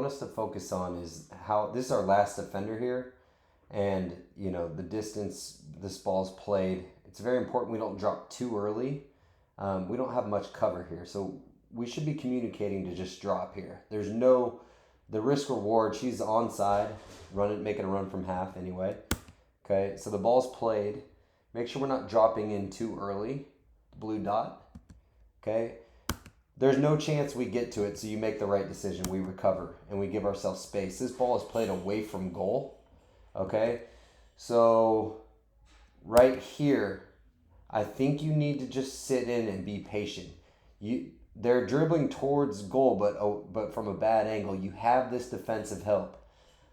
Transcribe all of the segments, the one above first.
us to focus on is how this is our last defender here, and you know the distance this ball's played. It's very important we don't drop too early. We don't have much cover here, so we should be communicating to just drop here. There's no the risk reward. She's onside, making a run from half anyway. Okay, so the ball's played. Make sure we're not dropping in too early. Blue dot. Okay. There's no chance we get to it, so you make the right decision. We recover and we give ourselves space. This ball is played away from goal. Okay. So right here, I think you need to just sit in and be patient. They're dribbling towards goal, but from a bad angle. You have this defensive help.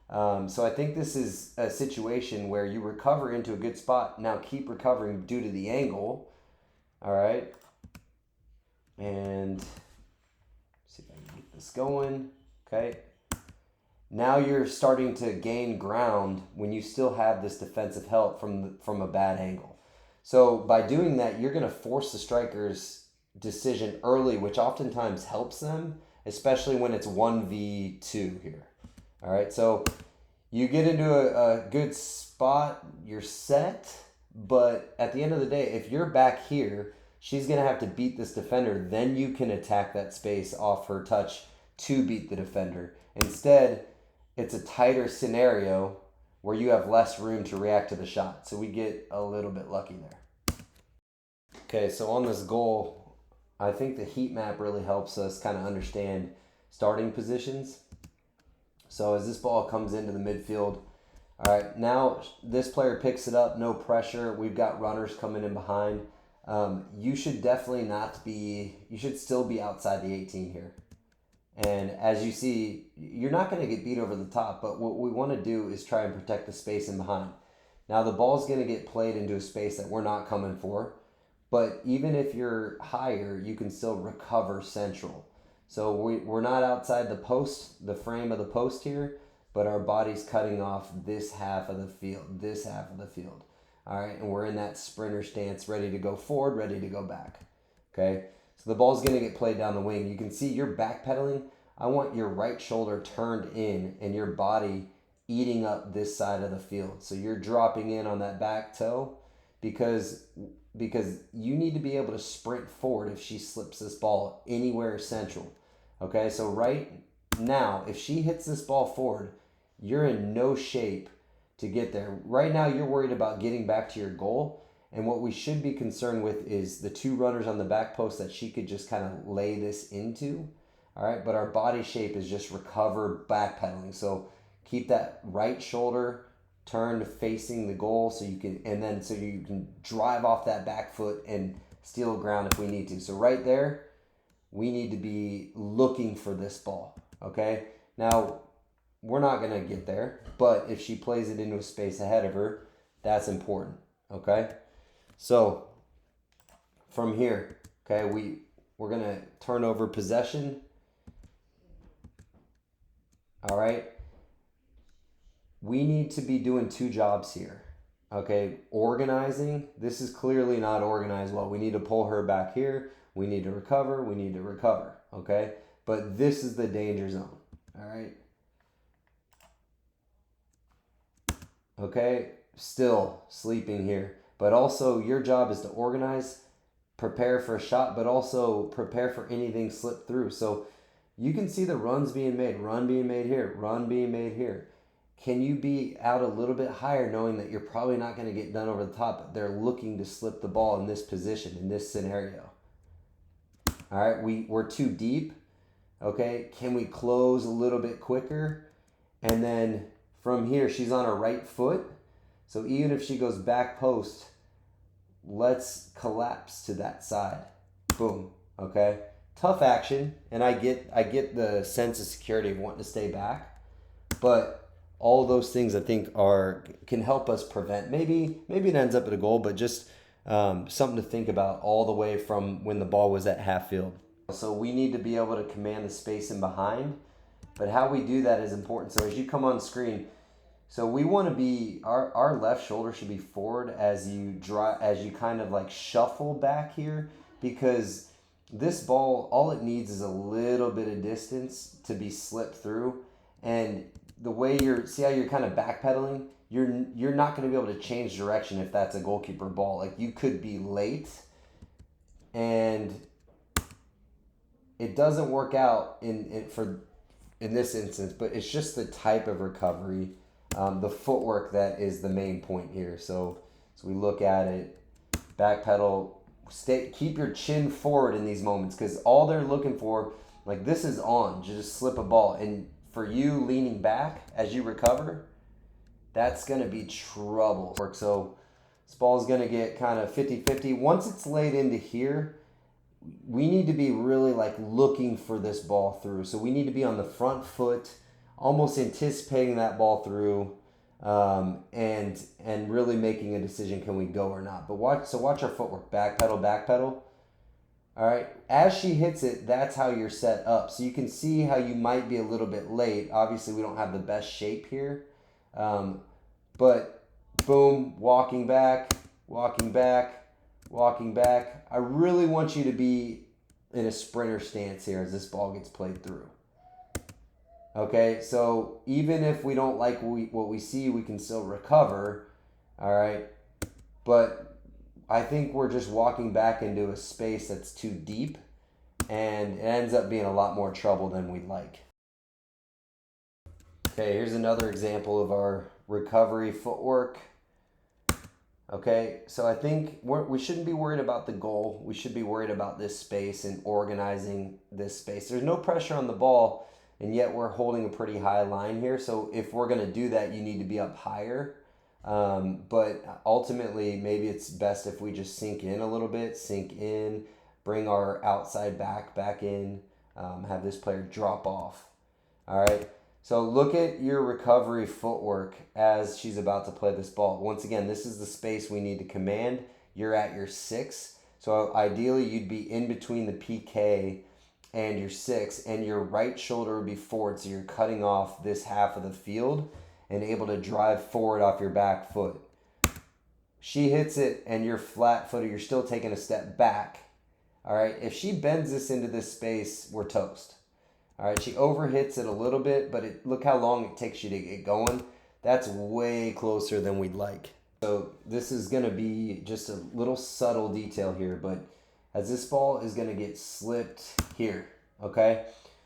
So I think this is a situation where you recover into a good spot. Now keep recovering due to the angle. All right. And see if I can get this going. Okay. Now you're starting to gain ground when you still have this defensive help from a bad angle. So by doing that, you're going to force the striker's decision early, which oftentimes helps them, especially when it's 1v2 here. All right, so you get into a good spot, you're set, but at the end of the day, if you're back here, she's going to have to beat this defender. Then you can attack that space off her touch to beat the defender. Instead, it's a tighter scenario where you have less room to react to the shot. So we get a little bit lucky there. Okay, so on this goal, I think the heat map really helps us kind of understand starting positions. So as this ball comes into the midfield, all right, now this player picks it up, no pressure. We've got runners coming in behind. You should definitely you should still be outside the 18 here. And as you see, you're not going to get beat over the top, but what we want to do is try and protect the space in behind. Now the ball's going to get played into a space that we're not coming for, but even if you're higher, you can still recover central. So we're not outside the post, the frame of the post here, but our body's cutting off this half of the field, All right, and we're in that sprinter stance, ready to go forward, ready to go back. Okay, so the ball's going to get played down the wing. You can see you're backpedaling. I want your right shoulder turned in and your body eating up this side of the field. So you're dropping in on that back toe because you need to be able to sprint forward if she slips this ball anywhere central. Okay, so right now, if she hits this ball forward, you're in no shape to get there. Right now, you're worried about getting back to your goal. And what we should be concerned with is the two runners on the back post that she could just kind of lay this into. All right, but our body shape is just recover backpedaling. So keep that right shoulder turned facing the goal so you can drive off that back foot and steal ground if we need to. So right there, we need to be looking for this ball. Okay, now we're not going to get there, but if she plays it into a space ahead of her, that's important. Okay, so from here, okay, we're going to turn over possession. All right, we need to be doing two jobs here. Okay, organizing. This is clearly not organized well. We need to pull her back here. We need to recover. We need to recover. Okay, but this is the danger zone. All right. Okay, still sleeping here. But also your job is to organize, prepare for a shot, but also prepare for anything slip through. So you can see the runs being made, run being made here, run being made here. Can you be out a little bit higher knowing that you're probably not going to get done over the top? They're looking to slip the ball in this position, in this scenario. All right, we're too deep. Okay, can we close a little bit quicker? And then from here, she's on her right foot. So even if she goes back post, let's collapse to that side. Boom, okay? Tough action, and I get the sense of security of wanting to stay back, but all those things I think can help us prevent. Maybe it ends up at a goal, but just something to think about all the way from when the ball was at half field. So we need to be able to command the space in behind, but how we do that is important. So as you come on screen, so we want to be our left shoulder should be forward as you kind of like shuffle back here, because this ball, all it needs is a little bit of distance to be slipped through. And the way see how you're kind of backpedaling, you're not going to be able to change direction if that's a goalkeeper ball. Like, you could be late and it doesn't work out in this instance, but it's just the type of recovery, the footwork that is the main point here. So we look at it, backpedal, keep your chin forward in these moments, because all they're looking for, like, this is on, just slip a ball, and for you leaning back as you recover, that's going to be trouble. So this ball is going to get kind of 50-50. Once it's laid into here, we need to be really like looking for this ball through. So we need to be on the front foot, almost anticipating that ball through, and really making a decision, can we go or not. But watch our footwork, backpedal. All right, as she hits it, that's how you're set up. So you can see how you might be a little bit late. Obviously, we don't have the best shape here, but boom, walking back. I really want you to be in a sprinter stance here as this ball gets played through. Okay, so even if we don't like what we see, we can still recover, all right? But I think we're just walking back into a space that's too deep, and it ends up being a lot more trouble than we'd like. Okay, here's another example of our recovery footwork. Okay, so I think we shouldn't be worried about the goal. We should be worried about this space and organizing this space. There's no pressure on the ball, and yet we're holding a pretty high line here. So if we're going to do that, you need to be up higher. But ultimately, maybe it's best if we just sink in a little bit, bring our outside back in, have this player drop off. All right. So look at your recovery footwork as she's about to play this ball. Once again, this is the space we need to command. You're at your 6. So ideally, you'd be in between the PK and your 6, and your right shoulder would be forward. So you're cutting off this half of the field and able to drive forward off your back foot. She hits it and you're flat footed. You're still taking a step back. All right. If she bends this into this space, we're toast. All right, she overhits it a little bit, but look how long it takes you to get going. That's way closer than we'd like. So this is going to be just a little subtle detail here, but as this ball is going to get slipped here, okay?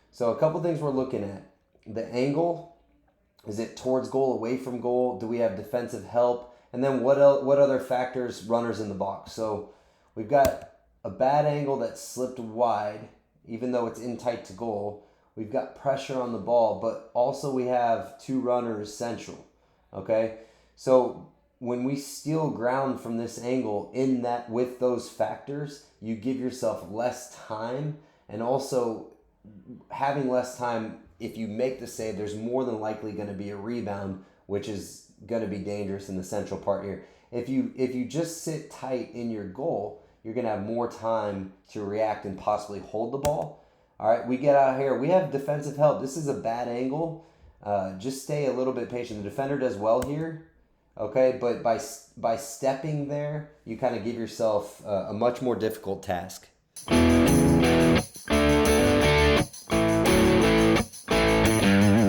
So a couple things we're looking at. The angle, is it towards goal, away from goal? Do we have defensive help? And then what other factors, runners in the box? So we've got a bad angle that's slipped wide, even though it's in tight to goal. We've got pressure on the ball, but also we have 2 runners central, okay? So when we steal ground from this angle with those factors, you give yourself less time, and also having less time, if you make the save, there's more than likely going to be a rebound, which is going to be dangerous in the central part here. If you just sit tight in your goal, you're going to have more time to react and possibly hold the ball. All right, we get out here. We have defensive help. This is a bad angle. Just stay a little bit patient. The defender does well here, okay? But by stepping there, you kind of give yourself a much more difficult task.